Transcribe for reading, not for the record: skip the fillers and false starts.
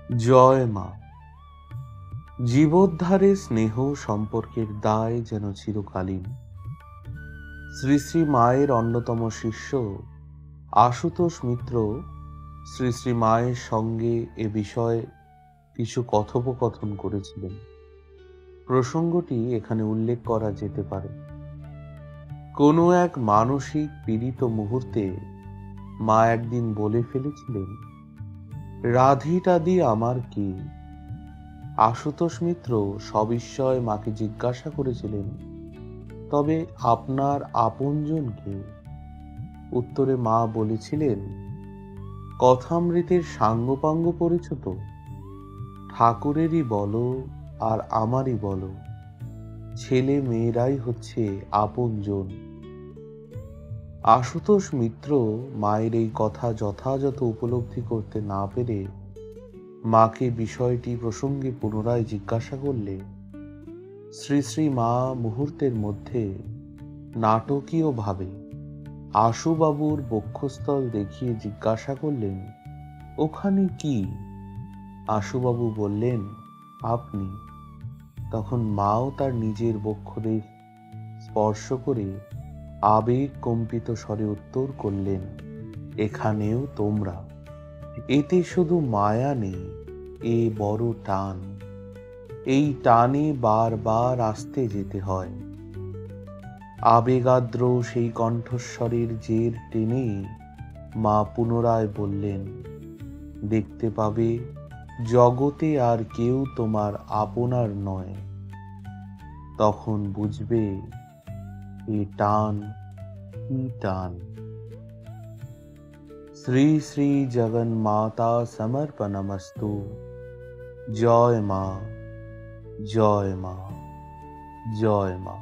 জয় মা। জীবোদ্ধারে স্নেহ সম্পর্কের দায় যেন চিরকালীন। শ্রী শ্রী মায়ের অন্যতম শিষ্য আশুতোষ মিত্র শ্রী শ্রী মায়ের সঙ্গে এ বিষয়ে কিছু কথোপকথন করেছিলেন। প্রসঙ্গটি এখানে উল্লেখ করা যেতে পারে। কোনো এক মানসিক পীড়িত মুহূর্তে মা একদিন বলে ফেলেছিলেন, রাধি টাধি আমার কি? আশুতোষ মিত্র সবিস্ময়ে মাকে জিজ্ঞাসা করেছিলেন, তবে আপনার আপনজন কে? উত্তরে মা বলেছিলেন, কথামৃতের সাঙ্গপাঙ্গ পড়েছ তো? ঠাকুরেরই বলো আর আমারই বলো, ছেলে মেয়েরাই হচ্ছে আপনজন। আশুতোষ মিত্র মায়ের এই কথা যথাযথ উপলব্ধি করতে না পেরে মাকে বিষয়টি প্রসঙ্গে পুনরায় জিজ্ঞাসা করলে শ্রী শ্রী মা মুহূর্তের মধ্যে নাটকীয়ভাবে আশুবাবুর বক্ষস্থল দেখিয়ে জিজ্ঞাসা করলেন, ওখানে কি? আশুবাবু বললেন, আপনি। তখন মাও তার নিজের বক্ষদেশ স্পর্শ করে আবেগ কম্পিত স্বরে উত্তর করলেন, এখানেও তোমরা। এতে শুধু মায়া নেই, এ বড় টান। এই টানে বারবার আসতে যেতে হয়। আবেগাদ্র সেই কণ্ঠস্বরের জের টেনে মা পুনরায় বললেন, দেখতে পাবে জগতে আর কেউ তোমার আপনার নয়। তখন বুঝবে এ টান কি টান। শ্রী শ্রী জগন্মাতা সমর্পণমস্তু। জয় মা, জয় মা, জয় মা।